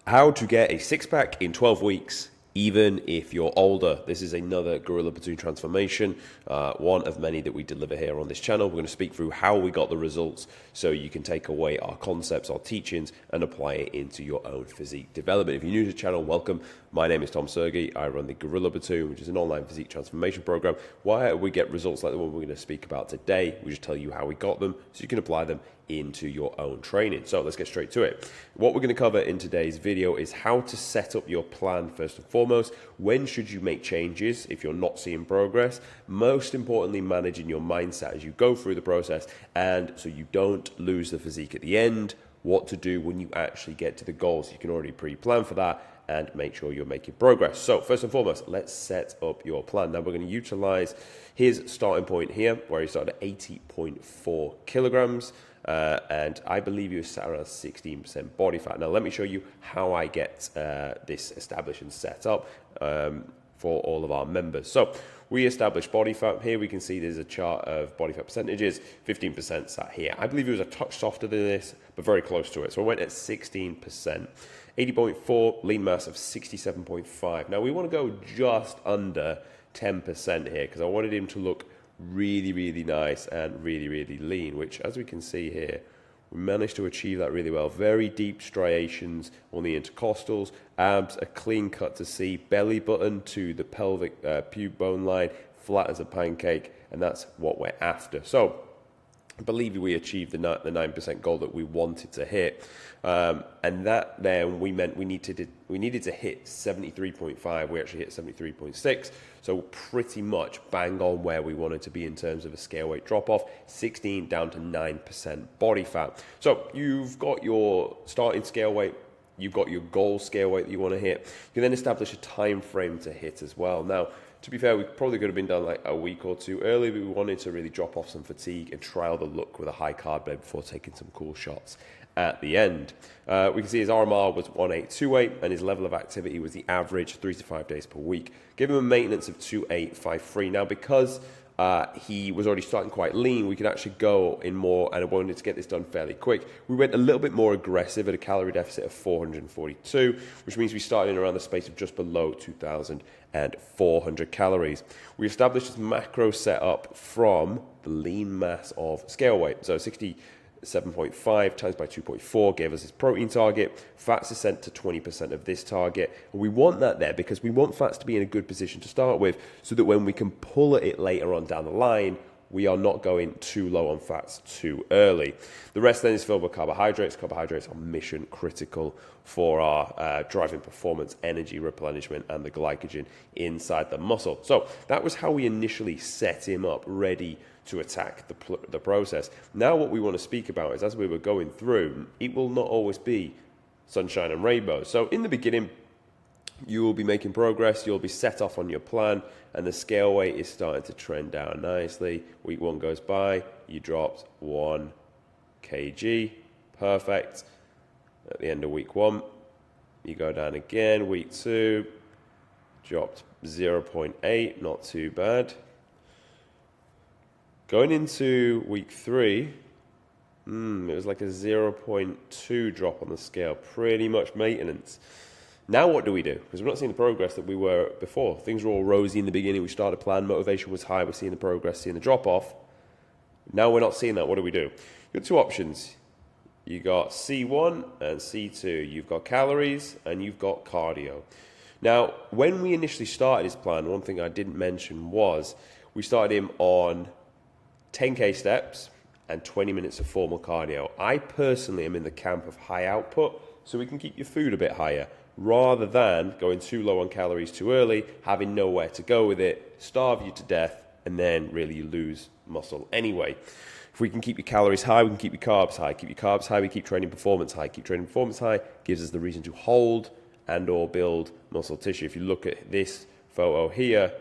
How to get a six-pack in 12 weeks, even if you're older. This is another Gorilla Platoon transformation, one of many that we deliver here on this channel. We're going to speak through how we got the results so you can take away our concepts, our teachings, and apply it into your own physique development. If you're new to the channel, welcome. My name is Tom Sergey. I run the Gorilla Platoon, which is an online physique transformation program. Why we get results like the one we're going to speak about today, we just tell you how we got them so you can apply them into your own training. So let's get straight to it. What we're going to cover in today's video is how to set up your plan first and foremost. When should you make changes if you're not seeing progress? Most importantly, managing your mindset as you go through the process, and so you don't lose the physique at the end. What to do when you actually get to the goals. You can already pre-plan for that and make sure you're making progress. So first and foremost, let's set up your plan. Now we're going to utilize his starting point here, where he started at 80.4 kilograms. And I believe he was sat around 16% body fat. Now let me show you how I get this established and set up for all of our members. So we established body fat. Here we can see there's a chart of body fat percentages. 15% sat here. I believe it was a touch softer than this, but very close to it. So I went at 16%. 80.4, lean mass of 67.5. Now we want to go just under 10% here because I wanted him to look really nice and really lean, which as we can see here, we managed to achieve that really well. Very deep striations on the intercostals, abs, a clean cut to see, belly button to the pelvic pube bone line, flat as a pancake, and that's what we're after. So I believe we achieved the 9% goal that we wanted to hit, and that then we meant we needed to hit 73.5. We actually hit 73.6, so pretty much bang on where we wanted to be in terms of a scale weight drop off. 16 down to 9% body fat. So you've got your starting scale weight. You've got your goal scale weight that you want to hit. You then establish a time frame to hit as well. Now, to be fair, we probably could have been done like a week or two early, but we wanted to really drop off some fatigue and trial the look with a high carb blend before taking some cool shots at the end. We can see his RMR was 1828 and his level of activity was the average 3 to 5 days per week. Give him a maintenance of 2853. Now, because he was already starting quite lean, we could actually go in more, and I wanted to get this done fairly quick. We went a little bit more aggressive at a calorie deficit of 442, which means we started in around the space of just below 2,400 calories. We established this macro setup from the lean mass of scale weight. So 67.5 times by 2.4 gave us his protein target. Fats is sent to 20% of this target. And we want that there because we want fats to be in a good position to start with so that when we can pull at it later on down the line, we are not going too low on fats too early. The rest then is filled with carbohydrates. Carbohydrates are mission critical for our driving performance, energy replenishment, and the glycogen inside the muscle. So that was how we initially set him up, ready to attack the process. Now what we want to speak about is, as we were going through, it will not always be sunshine and rainbows. So in the beginning, you will be making progress, you'll be set off on your plan, and the scale weight is starting to trend down nicely. Week 1 goes by, you dropped 1 kg, perfect. At the end of week 1, you go down again. Week 2, dropped 0.8, not too bad. Going into week 3, it was like a 0.2 drop on the scale, pretty much maintenance. Now what do we do? Because we're not seeing the progress that we were before. Things were all rosy in the beginning. We started a plan, motivation was high, we're seeing the progress, seeing the drop-off. Now we're not seeing that. What do we do? You've got two options. You got C1 and C2. You've got calories and you've got cardio. Now, when we initially started this plan, one thing I didn't mention was we started him on 10K steps and 20 minutes of formal cardio. I personally am in the camp of high output, so we can keep your food a bit higher, rather than going too low on calories too early, having nowhere to go with it, starve you to death, and then really you lose muscle anyway. If we can keep your calories high, we can keep your carbs high. Keep your carbs high, we keep training performance high. Keep training performance high gives us the reason to hold and or build muscle tissue. If you look at this photo here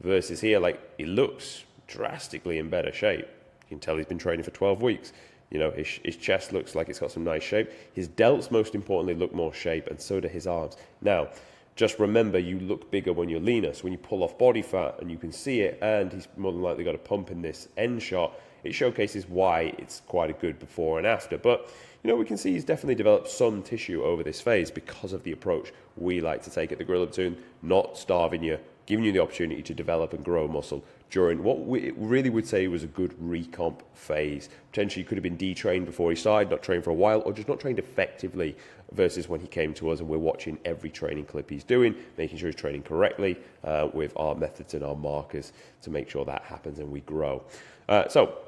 versus here, like, it looks drastically in better shape. You can tell he's been training for 12 weeks. You know, his chest looks like it's got some nice shape. His delts, most importantly, look more shape, and so do his arms. Now, just remember, you look bigger when you're leaner. So when you pull off body fat, and you can see it, and he's more than likely got a pump in this end shot, it showcases why it's quite a good before and after. But, we can see he's definitely developed some tissue over this phase because of the approach we like to take at the Gorilla Platoon, not starving you, giving you the opportunity to develop and grow muscle during what we really would say was a good recomp phase. Potentially could have been detrained before he started, not trained for a while, or just not trained effectively versus when he came to us and we're watching every training clip he's doing, making sure he's training correctly with our methods and our markers to make sure that happens and we grow. So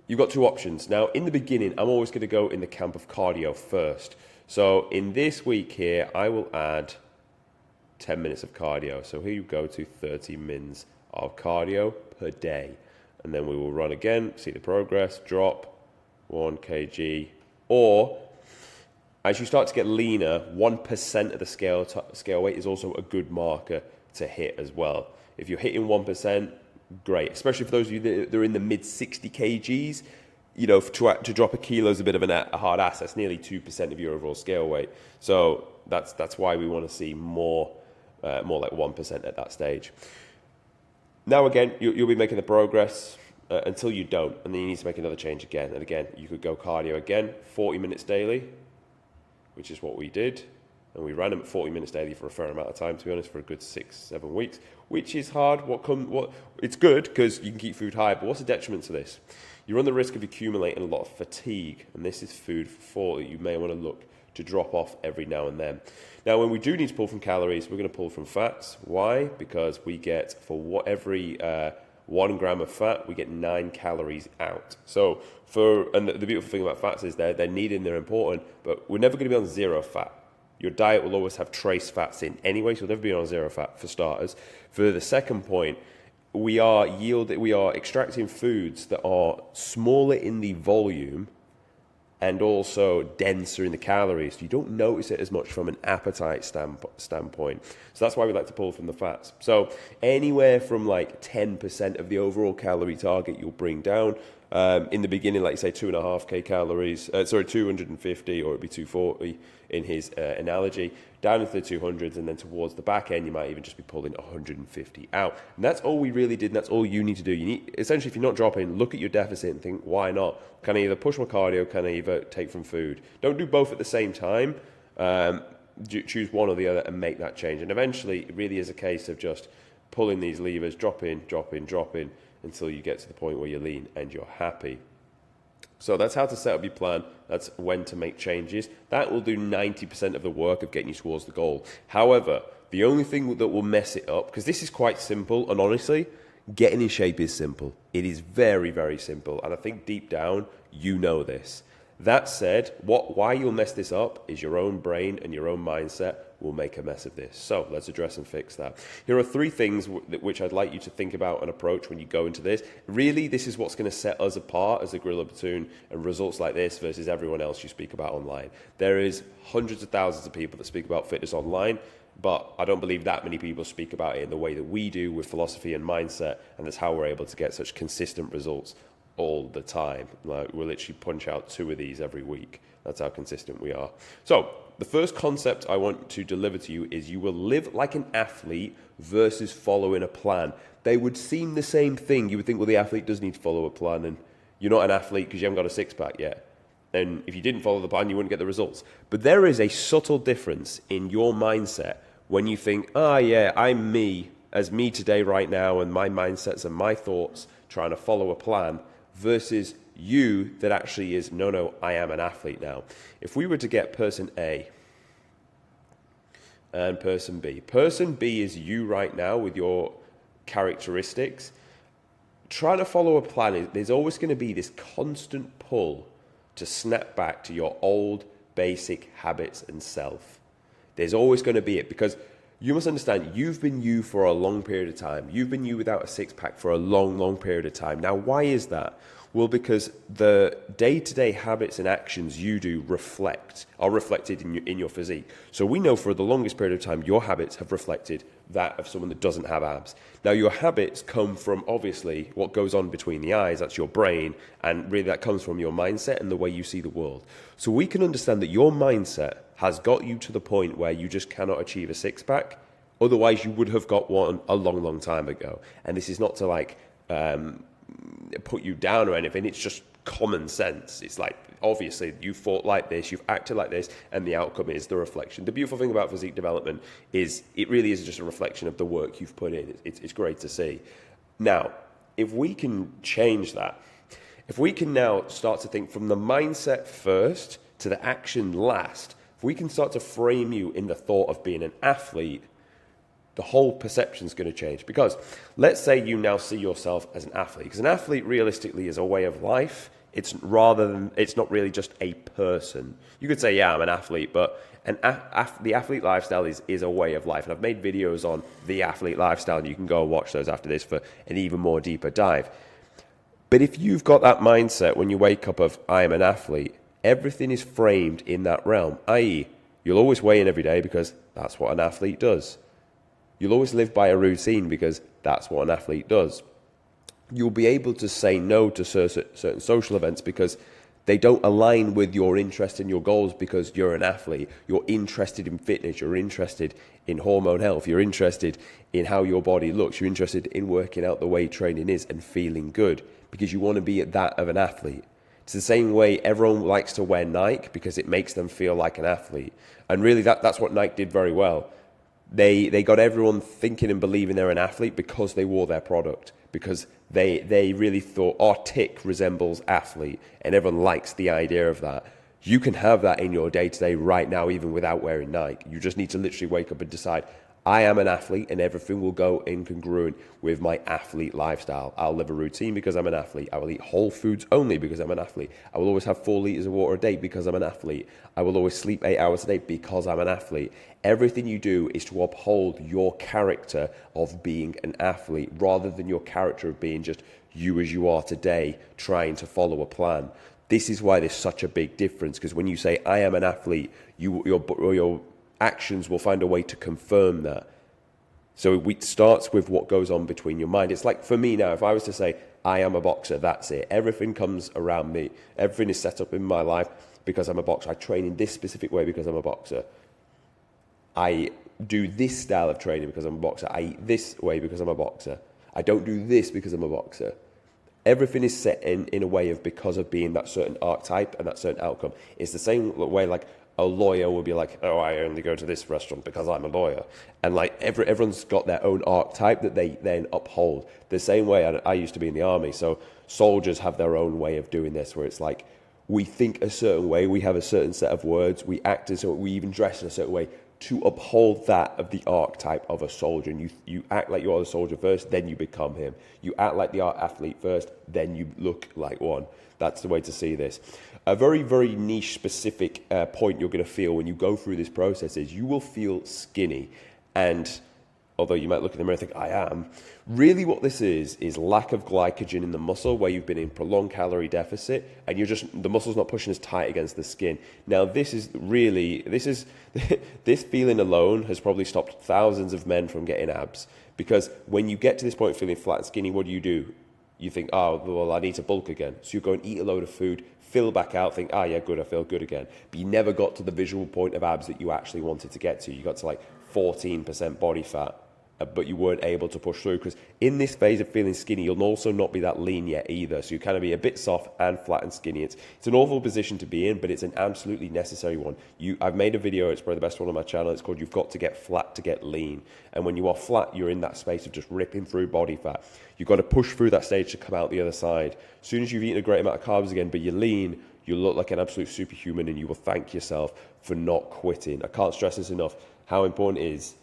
you've got two options. Now, in the beginning, I'm always going to go in the camp of cardio first. So in this week here, I will add 10 minutes of cardio. So here you go to 30 mins of cardio per day. And then we will run again, see the progress, drop 1 kg. Or as you start to get leaner, 1% of the scale weight is also a good marker to hit as well. If you're hitting 1%, great, especially for those of you that are in the mid 60 kgs. To drop a kilo is a bit of a hard ass. That's nearly 2% of your overall scale weight. So that's why we want to see more like 1% at that stage. Now again, you'll be making the progress until you don't, and then you need to make another change again. And again, you could go cardio again, 40 minutes daily, which is what we did. And we ran them at 40 minutes daily for a fair amount of time, to be honest, for a good 6-7 weeks, which is hard. It's good because you can keep food high, but what's the detriment to this? You run the risk of accumulating a lot of fatigue, and this is food for thought that you may want to look to drop off every now and then. Now, when we do need to pull from calories, we're going to pull from fats. Why? Because we get, for every 1 gram of fat, we get 9 calories out. And the beautiful thing about fats is they're needed and they're important, but we're never going to be on zero fat. Your diet will always have trace fats in anyway, so you'll never be on zero fat for starters. For the second point, we are extracting foods that are smaller in the volume and also denser in the calories. So you don't notice it as much from an appetite standpoint. So that's why we like to pull from the fats. So anywhere from like 10% of the overall calorie target you'll bring down. In the beginning, like you say, 2.5k calories, 250, or it'd be 240 in his analogy, down into the 200s, and then towards the back end, you might even just be pulling 150 out. And that's all we really did, and that's all you need to do. You need, essentially, if you're not dropping, look at your deficit and think, why not? Can I either push my cardio, can I either take from food? Don't do both at the same time. Choose one or the other and make that change. And eventually, it really is a case of just pulling these levers, dropping, until you get to the point where you're lean and you're happy. So that's how to set up your plan. That's when to make changes. That will do 90% of the work of getting you towards the goal. However, the only thing that will mess it up, because this is quite simple, and honestly, getting in shape is simple. It is very, very simple. And I think deep down, you know this. That said, why you'll mess this up is your own brain and your own mindset will make a mess of this. So let's address and fix that. Here are 3 things which I'd like you to think about and approach when you go into this. Really, this is what's going to set us apart as a Gorilla Platoon and results like this versus everyone else you speak about online. There is hundreds of thousands of people that speak about fitness online, but I don't believe that many people speak about it in the way that we do with philosophy and mindset, and that's how we're able to get such consistent results all the time. Like, we'll literally punch out 2 of these every week. That's how consistent we are. So the first concept I want to deliver to you is you will live like an athlete versus following a plan. They would seem the same thing. You would think, well, the athlete does need to follow a plan, and you're not an athlete because you haven't got a six-pack yet. And if you didn't follow the plan, you wouldn't get the results. But there is a subtle difference in your mindset when you think, yeah, I'm me, as me today right now, and my mindsets and my thoughts trying to follow a plan, versus you that actually is, no, I am an athlete now. If we were to get person A and person B. Person B is you right now with your characteristics. Trying to follow a plan, there's always going to be this constant pull to snap back to your old basic habits and self. There's always going to be it, because you must understand, you've been you for a long period of time. You've been you without a six-pack for a long, long period of time. Now, why is that? Well, because the day-to-day habits and actions you do are reflected in your physique. So we know for the longest period of time, your habits have reflected that of someone that doesn't have abs. Now, your habits come from, obviously, what goes on between the eyes. That's your brain. And really, that comes from your mindset and the way you see the world. So we can understand that your mindset has got you to the point where you just cannot achieve a six-pack. Otherwise, you would have got one a long, long time ago. And this is not to put you down or anything. It's just common sense. It's like, obviously, you thought like this, you've acted like this, and the outcome is the reflection. The beautiful thing about physique development is it really is just a reflection of the work you've put in. It's great to see. Now, if we can change that, if we can now start to think from the mindset first to the action last, if we can start to frame you in the thought of being an athlete, the whole perception is going to change. Because let's say you now see yourself as an athlete, because an athlete realistically is a way of life. It's not really just a person. You could say, yeah, I'm an athlete, but the athlete lifestyle is a way of life. And I've made videos on the athlete lifestyle, and you can go and watch those after this for an even more deeper dive. But if you've got that mindset when you wake up of, I am an athlete, everything is framed in that realm, i.e., you'll always weigh in every day because that's what an athlete does. You'll always live by a routine because that's what an athlete does. You'll be able to say no to certain social events because they don't align with your interest and your goals because you're an athlete. You're interested in fitness. You're interested in hormone health. You're interested in how your body looks. You're interested in working out the way training is and feeling good because you want to be at that of an athlete. It's the same way everyone likes to wear Nike because it makes them feel like an athlete. And really that's what Nike did very well. They got everyone thinking and believing they're an athlete because they wore their product, because they really thought, oh, tick resembles athlete, and everyone likes the idea of that. You can have that in your day-to-day right now, even without wearing Nike. You just need to literally wake up and decide, I am an athlete, and everything will go incongruent with my athlete lifestyle. I'll live a routine because I'm an athlete. I will eat whole foods only because I'm an athlete. I will always have 4 liters of water a day because I'm an athlete. I will always sleep 8 hours a day because I'm an athlete. Everything you do is to uphold your character of being an athlete rather than your character of being just you as you are today, trying to follow a plan. This is why there's such a big difference, because when you say, I am an athlete, your actions will find a way to confirm that. So it starts with what goes on between your mind. It's like for me now, if I was to say, I am a boxer, that's it. Everything comes around me. Everything is set up in my life because I'm a boxer. I train in this specific way because I'm a boxer. I do this style of training because I'm a boxer. I eat this way because I'm a boxer. I don't do this because I'm a boxer. Everything is set in a way of because of being that certain archetype and that certain outcome. It's the same way like a lawyer will be like, oh, I only go to this restaurant because I'm a lawyer. And like everyone's got their own archetype that they then uphold. The same way I used to be in the army. So soldiers have their own way of doing this, where it's like we think a certain way, we have a certain set of words, we act in a certain way, we even dress in a certain way to uphold that of the archetype of a soldier. And you act like you are the soldier first, then you become him. You act like the athlete first, then you look like one. That's the way to see this. A very, very niche specific point you're going to feel when you go through this process is you will feel skinny. And although you might look in the mirror and think, I am, really what this is lack of glycogen in the muscle where you've been in prolonged calorie deficit and the muscle's not pushing as tight against the skin. Now, this feeling alone has probably stopped thousands of men from getting abs, because when you get to this point feeling flat and skinny, what do? You think, oh, well, I need to bulk again. So you go and eat a load of food, fill back out, think, oh, yeah, good, I feel good again. But you never got to the visual point of abs that you actually wanted to get to. You got to like 14% body fat, but you weren't able to push through, because in this phase of feeling skinny, you'll also not be that lean yet either. So you kind of be a bit soft and flat and skinny. It's an awful position to be in, but it's an absolutely necessary one. I've made a video, it's probably the best one on my channel. It's called You've Got to Get Flat to Get Lean. And when you are flat, you're in that space of just ripping through body fat. You've got to push through that stage to come out the other side. As soon as you've eaten a great amount of carbs again, but you're lean, you look like an absolute superhuman, and you will thank yourself for not quitting. I can't stress this enough, how important it is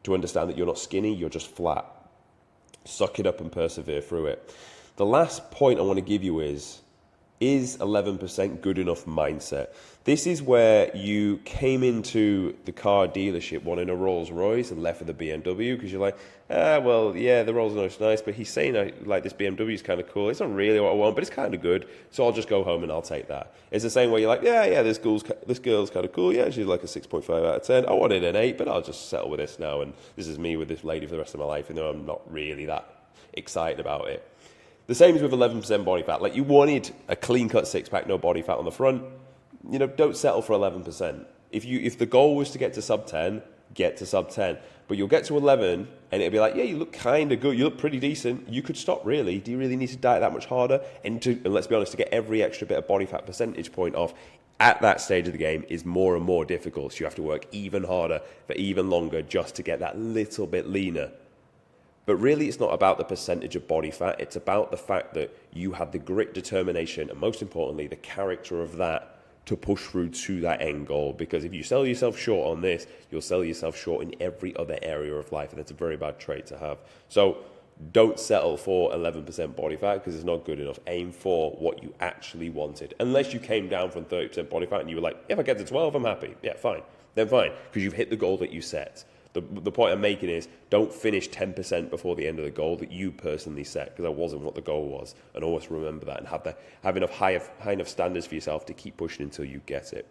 to understand that you're not skinny, you're just flat. Suck it up and persevere through it. The last point I want to give you is 11% good enough mindset? This is where you came into the car dealership wanting a Rolls Royce and left with a BMW because you're like, well, yeah, the Rolls Royce is nice, but he's saying like this BMW is kind of cool. It's not really what I want, but it's kind of good, so I'll just go home and I'll take that. It's the same way you're like, yeah, this girl's kind of cool. Yeah, she's like a 6.5 out of 10. I wanted an 8, but I'll just settle with this now, and this is me with this lady for the rest of my life, even though I'm not really that excited about it. The same is with 11% body fat. Like, you wanted a clean-cut six-pack, no body fat on the front. Don't settle for 11%. If the goal was to get to sub 10, get to sub 10. But you'll get to 11 and it'll be like, yeah, you look kind of good. You look pretty decent. You could stop really. Do you really need to diet that much harder? And let's be honest, to get every extra bit of body fat percentage point off at that stage of the game is more and more difficult. So you have to work even harder for even longer just to get that little bit leaner. But really, it's not about the percentage of body fat. It's about the fact that you have the grit, determination, and most importantly, the character of that to push through to that end goal. Because if you sell yourself short on this, you'll sell yourself short in every other area of life. And that's a very bad trait to have. So don't settle for 11% body fat because it's not good enough. Aim for what you actually wanted. Unless you came down from 30% body fat and you were like, if I get to 12, I'm happy. Yeah, fine. Then fine. Because you've hit the goal that you set. The point I'm making is don't finish 10% before the end of the goal that you personally set, because that wasn't what the goal was. And always remember that and have enough high enough standards for yourself to keep pushing until you get it.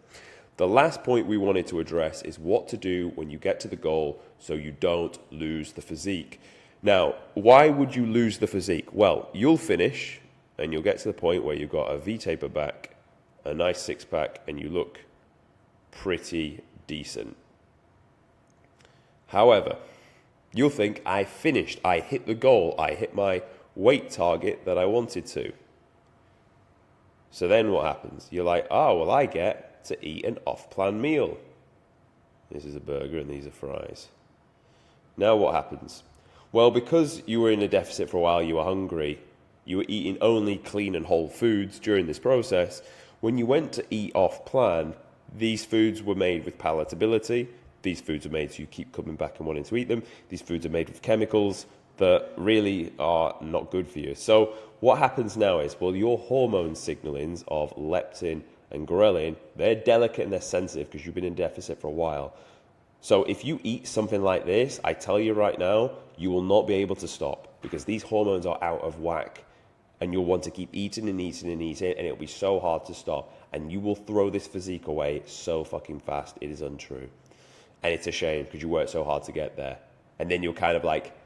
The last point we wanted to address is what to do when you get to the goal so you don't lose the physique. Now, why would you lose the physique? Well, you'll finish and you'll get to the point where you've got a V-taper back, a nice six-pack, and you look pretty decent. However, you'll think, I finished, I hit the goal, I hit my weight target that I wanted to. So then what happens? You're like, oh, well, I get to eat an off-plan meal. This is a burger and these are fries. Now what happens? Well, because you were in a deficit for a while, you were hungry, you were eating only clean and whole foods during this process. When you went to eat off-plan, these foods were made with palatability. These foods are made so you keep coming back and wanting to eat them. These foods are made with chemicals that really are not good for you. So what happens now is, well, your hormone signalings of leptin and ghrelin, they're delicate and they're sensitive because you've been in deficit for a while. So if you eat something like this, I tell you right now, you will not be able to stop because these hormones are out of whack. And you'll want to keep eating and eating and eating, and it'll be so hard to stop. And you will throw this physique away so fucking fast, it is untrue. And it's a shame because you worked so hard to get there. And then you'll kind of like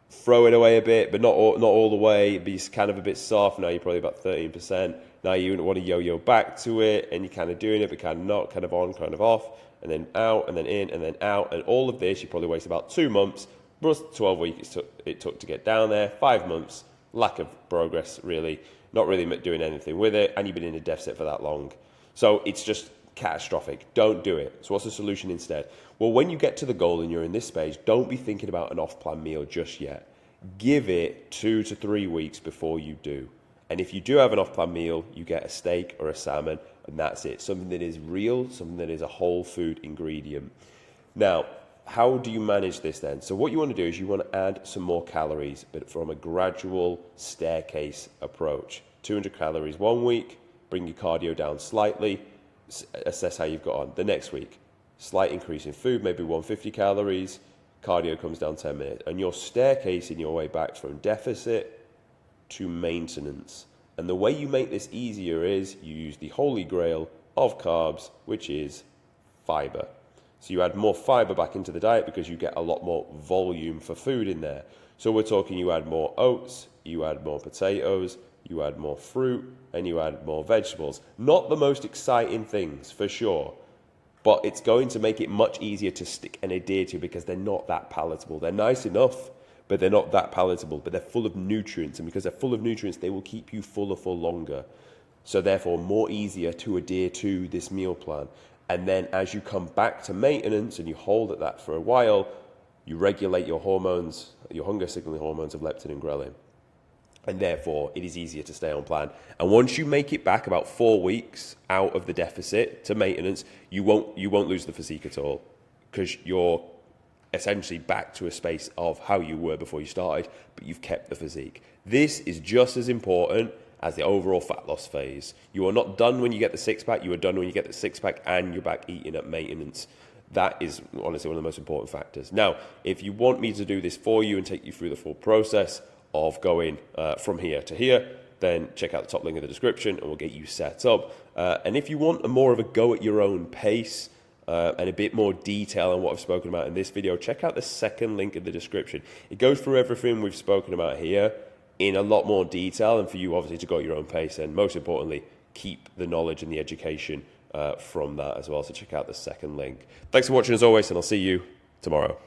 throw it away a bit, but not all the way. Be kind of a bit soft. Now you're probably about 13%. Now you want to yo-yo back to it, and you're kind of doing it, but kind of not, kind of on, kind of off, and then out, and then in, and then out. And all of this, you probably waste about 2 months, plus 12 weeks it took to get down there, 5 months, lack of progress, really, not really doing anything with it, and you've been in a deficit for that long. So it's just catastrophic. Don't do it. So what's the solution instead? Well, when you get to the goal and you're in this stage, don't be thinking about an off-plan meal just yet. Give it 2 to 3 weeks before you do. And if you do have an off-plan meal, you get a steak or a salmon, and that's it. Something that is real, something that is a whole food ingredient. Now, how do you manage this then? So what you want to do is you want to add some more calories, but from a gradual staircase approach. 200 calories 1 week, bring your cardio down slightly, assess how you've got on. The next week, slight increase in food, maybe 150 calories, cardio comes down 10 minutes. And you're staircasing your way back from deficit to maintenance. And the way you make this easier is you use the holy grail of carbs, which is fiber. So you add more fiber back into the diet because you get a lot more volume for food in there. So we're talking you add more oats, you add more potatoes, you add more fruit, and you add more vegetables. Not the most exciting things, for sure, but it's going to make it much easier to stick and adhere to because they're not that palatable. They're nice enough, but they're not that palatable, but they're full of nutrients, and because they're full of nutrients, they will keep you fuller for longer. So therefore, more easier to adhere to this meal plan. And then as you come back to maintenance and you hold at that for a while, you regulate your hormones, your hunger signaling hormones of leptin and ghrelin. And therefore, it is easier to stay on plan. And once you make it back about 4 weeks out of the deficit to maintenance, you won't lose the physique at all because you're essentially back to a space of how you were before you started, but you've kept the physique. This is just as important as the overall fat loss phase. You are not done when you get the six-pack. You are done when you get the six-pack and you're back eating at maintenance. That is honestly one of the most important factors. Now, if you want me to do this for you and take you through the full process of going from here to here, then check out the top link in the description and we'll get you set up. And if you want a more of a go at your own pace and a bit more detail on what I've spoken about in this video, check out the second link in the description. It goes through everything we've spoken about here in a lot more detail, and for you obviously to go at your own pace, and most importantly, keep the knowledge and the education from that as well. So check out the second link. Thanks for watching as always, and I'll see you tomorrow.